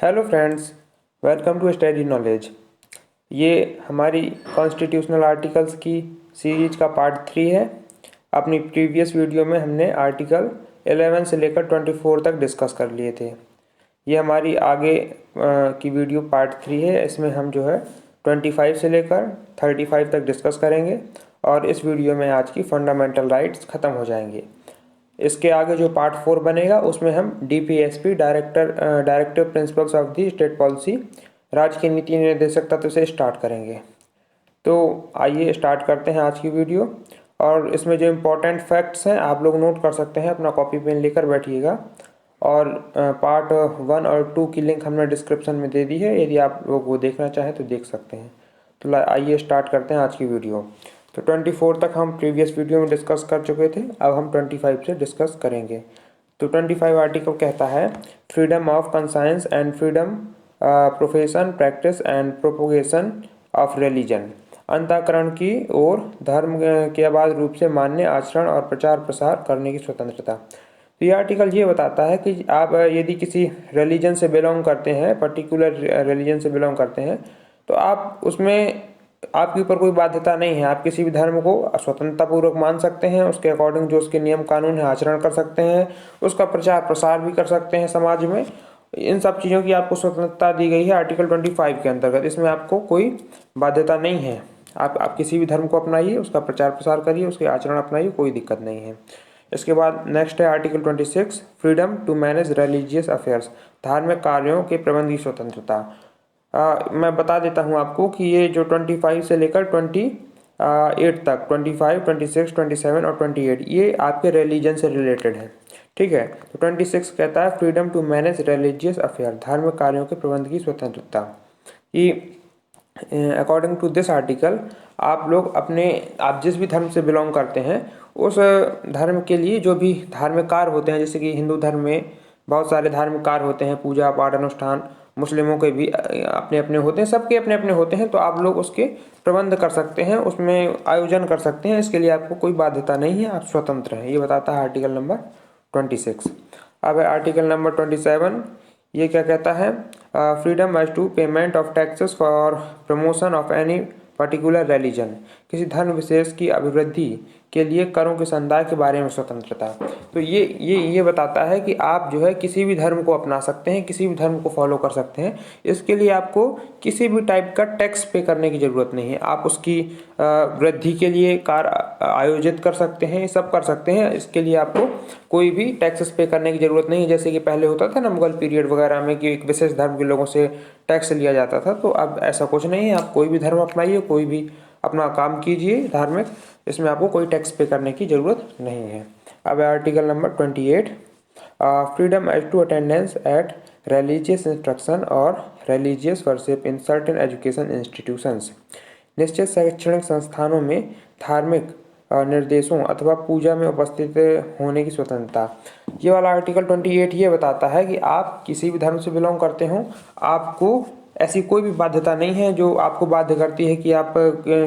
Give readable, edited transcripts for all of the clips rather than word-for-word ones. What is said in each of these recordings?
Hello friends, welcome to study knowledge. ये हमारी constitutional articles की सीरीज का पार्ट 3 है। अपनी प्रीवियस वीडियो में हमने आर्टिकल 11 से लेकर 24 तक डिस्कस कर लिए थे। ये हमारी आगे की वीडियो पार्ट 3 है। इसमें हम जो है 25 से लेकर 35 तक डिस्कस करेंगे और इस वीडियो में आज की फंडामेंटल राइट्स ख़त्म हो जाएंगे। इसके आगे जो पार्ट 4 बनेगा उसमें हम DPSP directive principles of the state policy राज्य की नीति निर्देशक तत्व से स्टार्ट करेंगे। तो आइए स्टार्ट करते हैं आज की वीडियो। और इसमें जो इम्पोर्टेंट फैक्ट्स हैं आप लोग नोट कर सकते हैं, अपना कॉपी पेन लेकर बैठिएगा। और पार्ट 1 और 2 की लिंक हमने डिस्क्रिप्शन में दे दी है, यदि आप लोग वो देखना चाहें तो देख सकते हैं। तो आइए स्टार्ट करते हैं आज की वीडियो। तो 24 तक हम प्रीवियस वीडियो में डिस्कस कर चुके थे, अब हम 25 से डिस्कस करेंगे। तो 25 आर्टिकल कहता है freedom of conscience and freedom profession practice and propagation of religion. अंतःकरण की ओर धर्म के अबाध रूप से मान्य आचरण और प्रचार प्रसार करने की स्वतंत्रता। तो ये आर्टिकल ये बताता है कि आप यदि किसी रिलीजन से बिलोंग करते हैं, पर्टिकुलर रिलीजन से बिलोंग करते हैं, तो आप उसमें आपके ऊपर कोई बाध्यता नहीं है। आप किसी भी धर्म को स्वतंत्रतापूर्वक मान सकते हैं, उसके अकॉर्डिंग जो उसके नियम कानून है आचरण कर सकते हैं, उसका प्रचार प्रसार भी कर सकते हैं समाज में। इन सब चीज़ों की आपको स्वतंत्रता दी गई है आर्टिकल 25 के अंतर्गत। इसमें आपको कोई बाध्यता नहीं है। आप किसी भी धर्म को अपनाइए, उसका प्रचार प्रसार करिए, उसके आचरण अपनाइए, कोई दिक्कत नहीं है। इसके बाद नेक्स्ट है article 26 freedom to manage religious affairs, धार्मिक कार्यों के प्रबंध की स्वतंत्रता। मैं बता देता हूँ आपको कि ये जो 25 से लेकर 28 तक 25, 26, 27 और 28 ये आपके रिलीजन से रिलेटेड है। ठीक है। तो 26 कहता है freedom to manage religious affair, धार्मिक कार्यों के प्रबंध की स्वतंत्रता। कि अकॉर्डिंग टू दिस आर्टिकल आप जिस भी धर्म से बिलोंग करते हैं उस धर्म के लिए जो भी धार्मिक कार्य होते हैं, जैसे कि हिंदू धर्म में बहुत सारे धार्मिक कार्य होते हैं, पूजा पाठ अनुष्ठान, मुस्लिमों के भी अपने अपने होते हैं, सबके अपने अपने होते हैं। तो आप लोग उसके प्रबंध कर सकते हैं, उसमें आयोजन कर सकते हैं। इसके लिए आपको कोई बाध्यता नहीं है, आप स्वतंत्र हैं। ये बताता है आर्टिकल नंबर 26। अब है आर्टिकल नंबर 27। ये क्या कहता है? Freedom as to payment of taxes for promotion of any particular religion, किसी धर्म विशेष की अभिवृद्धि के लिए करों के संदाय के बारे में स्वतंत्रता। तो ये बताता है कि आप जो है किसी भी धर्म को अपना सकते हैं, किसी भी धर्म को फॉलो कर सकते हैं। इसके लिए आपको किसी भी टाइप का टैक्स पे करने की ज़रूरत नहीं है। आप उसकी वृद्धि के लिए कार्य आयोजित कर सकते हैं, ये सब कर सकते हैं। इसके लिए आपको कोई भी टैक्सेस पे करने की ज़रूरत नहीं है। जैसे कि पहले होता था ना मुगल पीरियड वगैरह में कि एक विशेष धर्म के लोगों से टैक्स लिया जाता था, तो अब ऐसा कुछ नहीं है। आप कोई भी धर्म अपनाइए, कोई भी अपना काम कीजिए धार्मिक, इसमें आपको कोई टैक्स पे करने की ज़रूरत नहीं है। अब article number 28 freedom as to attendance at religious instruction और religious worship in certain education institutions, निश्चित शैक्षणिक संस्थानों में धार्मिक निर्देशों अथवा पूजा में उपस्थित होने की स्वतंत्रता। ये वाला आर्टिकल 28 ये बताता है कि आप किसी भी धर्म से बिलोंग करते हो, आपको ऐसी कोई भी बाध्यता नहीं है जो आपको बाध्य करती है कि आप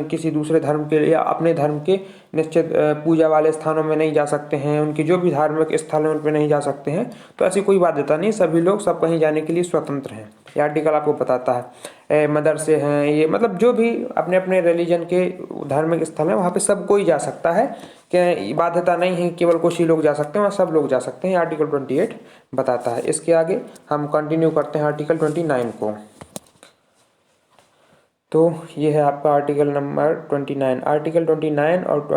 किसी दूसरे धर्म के या अपने धर्म के निश्चित पूजा वाले स्थानों में नहीं जा सकते हैं, उनके जो भी धार्मिक स्थल हैं उन पर नहीं जा सकते हैं। तो ऐसी कोई बाध्यता नहीं, सभी लोग सब कहीं जाने के लिए स्वतंत्र हैं। ये आर्टिकल आपको बताता है। मदरसे हैं, ये मतलब जो भी अपने अपने रिलीजन के धार्मिक स्थल हैं वहाँ पे सब कोई जा सकता है, कि बाध्यता नहीं है केवल कुछ ही लोग जा सकते हैं, वहाँ सब लोग जा सकते हैं। आर्टिकल 28 बताता है। इसके आगे हम कंटिन्यू करते हैं आर्टिकल 29 को। तो ये है आपका आर्टिकल नंबर 29। आर्टिकल 29 और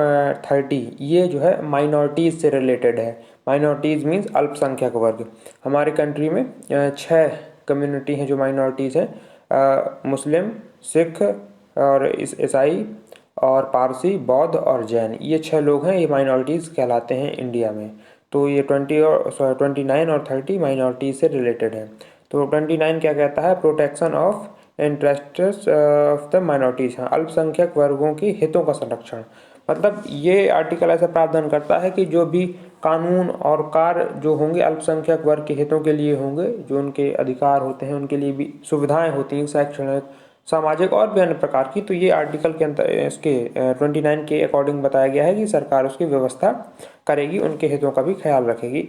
30 ये जो है माइनॉरिटीज़ से रिलेटेड है। माइनॉरिटीज़ मीन्स अल्पसंख्यक वर्ग। हमारे कंट्री में 6 कम्युनिटी हैं जो माइनॉरिटीज़ हैं, मुस्लिम, सिख और ईसाई और पारसी, बौद्ध और जैन। ये 6 लोग हैं, ये माइनॉरिटीज़ कहलाते हैं इंडिया में। तो ये 29 और 30 माइनॉरिटीज़ से रिलेटेड है। तो 29 क्या कहता है? Protection of interests of the minorities, अल्पसंख्यक वर्गों के हितों का संरक्षण। मतलब ये आर्टिकल ऐसा प्रावधान करता है कि जो भी कानून और कार्य जो होंगे अल्पसंख्यक वर्ग के हितों के लिए होंगे, जो उनके अधिकार होते हैं उनके लिए भी सुविधाएं होती हैं शैक्षणिक, सामाजिक और भी अन्य प्रकार की। तो ये आर्टिकल के अंतर इसके 29 के अकॉर्डिंग बताया गया है कि सरकार उसकी व्यवस्था करेगी, उनके हितों का भी ख्याल रखेगी।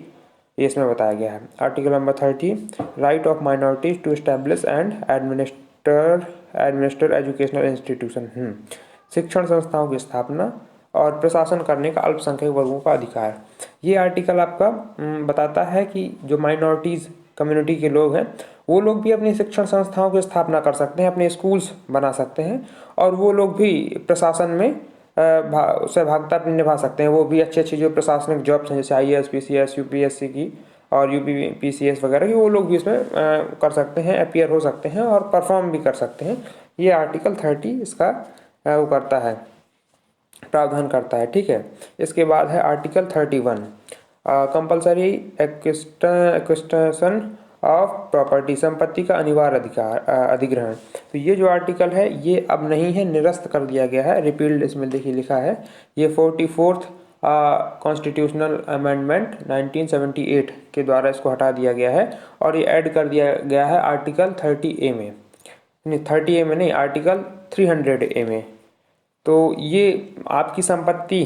ये इसमें बताया गया है। Article number 30, right of minorities to establish and administer educational institution. शिक्षण संस्थाओं की स्थापना और प्रशासन करने का अल्पसंख्यक वर्गों का अधिकार। ये आर्टिकल आपका बताता है कि जो माइनॉरिटीज़ कम्युनिटी के लोग हैं वो लोग भी अपनी शिक्षण संस्थाओं की स्थापना कर सकते हैं, अपने स्कूल्स बना सकते हैं और वो लोग भी प्रशासन में सहभागिता अपनी निभा सकते हैं। वो भी अच्छी अच्छी जो प्रशासनिक जॉब्स हैं जैसे IAS PCS UPSC की और UPPCS वगैरह की, वो लोग भी इसमें कर सकते हैं, अपीयर हो सकते हैं और परफॉर्म भी कर सकते हैं। ये आर्टिकल 30 इसका वो करता है, प्रावधान करता है। ठीक है, इसके बाद है article 31, compulsory acquisition of property, संपत्ति का अनिवार्य अधिग्रहण। तो ये जो आर्टिकल है ये अब नहीं है, निरस्त कर दिया गया है, रिपील्ड इसमें देखिए लिखा है। ये 44th कॉन्स्टिट्यूशनल अमेंडमेंट 1978 के द्वारा इसको हटा दिया गया है और ये ऐड कर दिया गया है आर्टिकल 30A में, नहीं 30A में नहीं, आर्टिकल 300A में। तो ये आपकी संपत्ति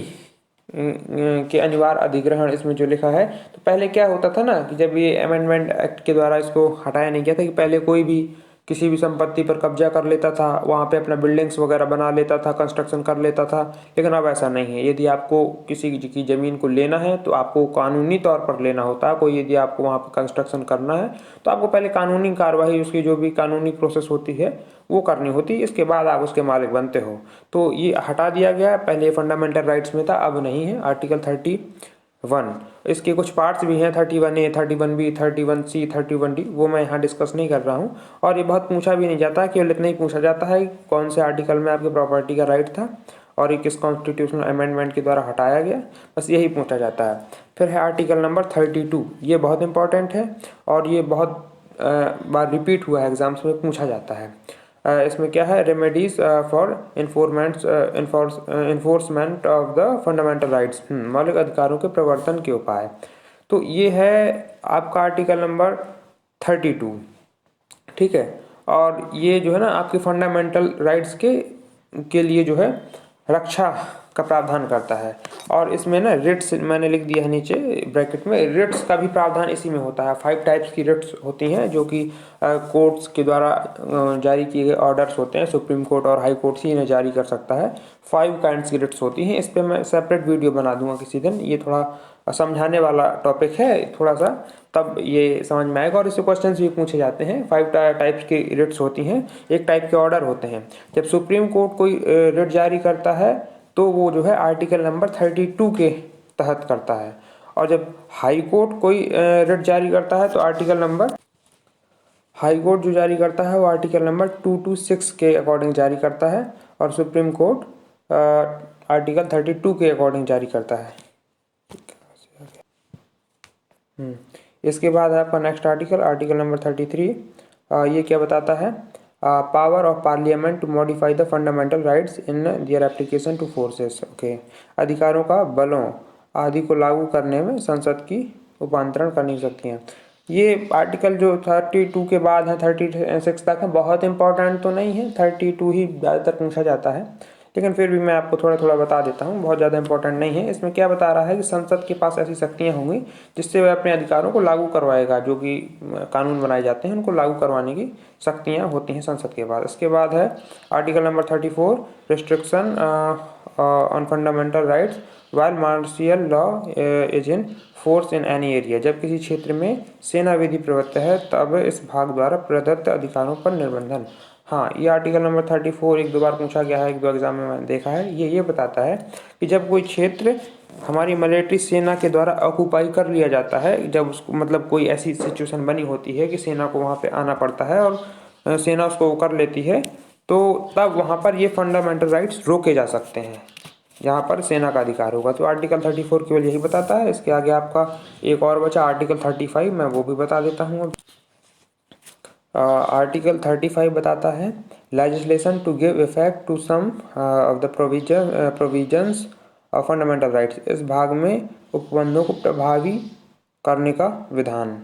के अनिवार्य अधिग्रहण इसमें जो लिखा है, तो पहले क्या होता था ना कि जब ये अमेंडमेंट एक्ट के द्वारा इसको हटाया नहीं गया था कि पहले कोई भी किसी भी संपत्ति पर कब्जा कर लेता था, वहाँ पे अपना बिल्डिंग्स वगैरह बना लेता था, कंस्ट्रक्शन कर लेता था। लेकिन अब ऐसा नहीं है। यदि आपको किसी की ज़मीन को लेना है तो आपको कानूनी तौर पर लेना होता है। कोई यदि आपको वहाँ पर कंस्ट्रक्शन करना है तो आपको पहले कानूनी कार्रवाई, उसकी जो भी कानूनी प्रोसेस होती है वो करनी होती है, इसके बाद आप उसके मालिक बनते हो। तो ये हटा दिया गया, पहले फंडामेंटल राइट्स में था, अब नहीं है। आर्टिकल 31, इसके कुछ पार्ट्स भी हैं, 31A 31B 31C 31D, वो मैं यहाँ डिस्कस नहीं कर रहा हूँ। और ये बहुत पूछा भी नहीं जाता, केवल इतना ही पूछा जाता है कौन से आर्टिकल में आपके प्रॉपर्टी का राइट था और ये किस कॉन्स्टिट्यूशनल अमेंडमेंट के द्वारा हटाया गया, बस यही पूछा जाता है। फिर है आर्टिकल नंबर 32, ये बहुत इंपॉर्टेंट है और ये बहुत बार रिपीट हुआ है, एग्जाम्स में पूछा जाता है। इसमें क्या है, remedies for enforcement of the fundamental rights, मौलिक अधिकारों के प्रवर्तन के उपाय। तो ये है आपका आर्टिकल नंबर 32। ठीक है, और ये जो है ना आपके फंडामेंटल राइट्स के लिए जो है रक्षा का प्रावधान करता है। और इसमें ना रिट्स मैंने लिख दिया है नीचे ब्रैकेट में, रिट्स का भी प्रावधान इसी में होता है। 5 टाइप्स की रिट्स होती हैं जो कि कोर्ट्स के द्वारा जारी किए गए ऑर्डर्स होते हैं। सुप्रीम कोर्ट और हाई कोर्ट ही इन्हें जारी कर सकता है। 5 काइंड्स की रिट्स होती हैं। इस पर मैं सेपरेट वीडियो बना दूंगा किसी दिन। ये थोड़ा समझाने वाला टॉपिक है थोड़ा सा, तब ये समझ में आएगा। और इससे क्वेश्चंस भी पूछे जाते हैं। 5 टाइप्स की रिट्स होती हैं, एक टाइप के ऑर्डर होते हैं। जब सुप्रीम कोर्ट कोई रिट जारी करता है तो वो जो है आर्टिकल नंबर 32 के तहत करता है, और जब हाई कोर्ट कोई रिट जारी करता है तो हाई कोर्ट जो जारी करता है वो आर्टिकल नंबर 226 के अकॉर्डिंग जारी करता है, और सुप्रीम कोर्ट आर्टिकल 32 के अकॉर्डिंग जारी करता है। इसके बाद है आपका नेक्स्ट आर्टिकल नंबर 33। ये क्या बताता है, power of parliament to modify the fundamental rights in their application to forces. Okay, अधिकारों का बलों आदि को लागू करने में संसद की उपांतरण करनी सकती हैं। ये आर्टिकल जो 32 के बाद है 36 तक है, बहुत इंपॉर्टेंट तो नहीं है, 32 ही ज़्यादातर पूछा जाता है, लेकिन फिर भी मैं आपको थोड़ा थोड़ा बता देता हूँ, बहुत ज़्यादा इंपॉर्टेंट नहीं है। इसमें क्या बता रहा है कि संसद के पास ऐसी शक्तियाँ होंगी जिससे वह अपने अधिकारों को लागू करवाएगा। जो कि कानून बनाए जाते हैं उनको लागू करवाने की शक्तियाँ होती हैं संसद के पास। इसके बाद है article number 34, restriction on fundamental rights while martial law is in force in any area. जब किसी क्षेत्र में सेना विधि प्रवृत्त है तब इस भाग द्वारा प्रदत्त अधिकारों पर निर्बंधन। हाँ, ये आर्टिकल नंबर 34 एक दो बार पूछा गया है, एक दो एग्जाम में मैंने देखा है। ये बताता है कि जब कोई क्षेत्र हमारी मिलिट्री सेना के द्वारा ऑक्यूपाई कर लिया जाता है, जब उसको मतलब कोई ऐसी सिचुएशन बनी होती है कि सेना को वहाँ पे आना पड़ता है और सेना उसको कर लेती है, तो तब वहाँ पर ये फंडामेंटल राइट्स रोके जा सकते हैं जहाँ पर सेना का अधिकार होगा। तो आर्टिकल 34 केवल यही बताता है। इसके आगे आपका एक और बचा आर्टिकल 35, मैं वो भी बता देता हूँ। आर्टिकल 35 बताता है legislation to give effect to some of the provisions of fundamental rights. इस भाग में उपबंधों को प्रभावी करने का विधान।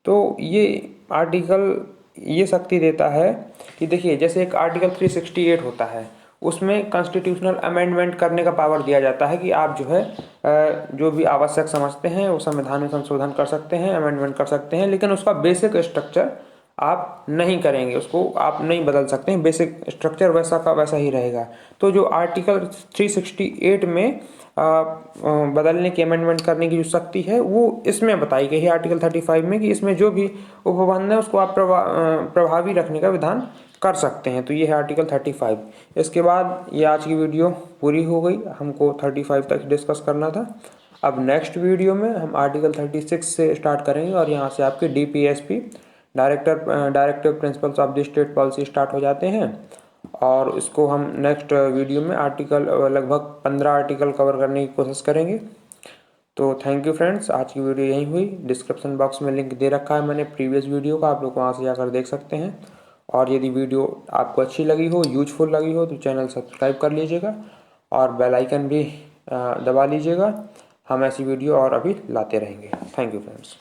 तो ये आर्टिकल ये शक्ति देता है कि देखिए, जैसे एक आर्टिकल 368 होता है, उसमें कॉन्स्टिट्यूशनल अमेंडमेंट करने का पावर दिया जाता है कि आप जो है जो भी आवश्यक समझते हैं वो संविधान में संशोधन कर सकते हैं, अमेंडमेंट कर सकते हैं, लेकिन उसका बेसिक स्ट्रक्चर आप नहीं करेंगे, उसको आप नहीं बदल सकते हैं, बेसिक स्ट्रक्चर वैसा का वैसा ही रहेगा। तो जो आर्टिकल 368 में बदलने की, अमेंडमेंट करने की जो शक्ति है वो इसमें बताई गई है आर्टिकल 35 में, कि इसमें जो भी उपबंध है उसको आप प्रभावी रखने का विधान कर सकते हैं। तो ये है आर्टिकल 35। इसके बाद ये आज की वीडियो पूरी हो गई, हमको 35 तक डिस्कस करना था। अब नेक्स्ट वीडियो में हम आर्टिकल 36 से स्टार्ट करेंगे और यहाँ से आपके DPSP directive principles of the state policy start हो जाते हैं। और इसको हम नेक्स्ट वीडियो में लगभग 15 आर्टिकल कवर करने की कोशिश करेंगे। तो थैंक यू फ्रेंड्स, आज की वीडियो यहीं हुई। डिस्क्रिप्शन बॉक्स में लिंक दे रखा है मैंने प्रीवियस वीडियो का, आप लोग वहाँ से जाकर देख सकते हैं। और यदि वीडियो आपको अच्छी लगी हो, यूजफुल लगी हो, तो चैनल सब्सक्राइब कर लीजिएगा और बेल आइकन भी दबा लीजिएगा। हम ऐसी वीडियो और अभी लाते रहेंगे। Thank you friends.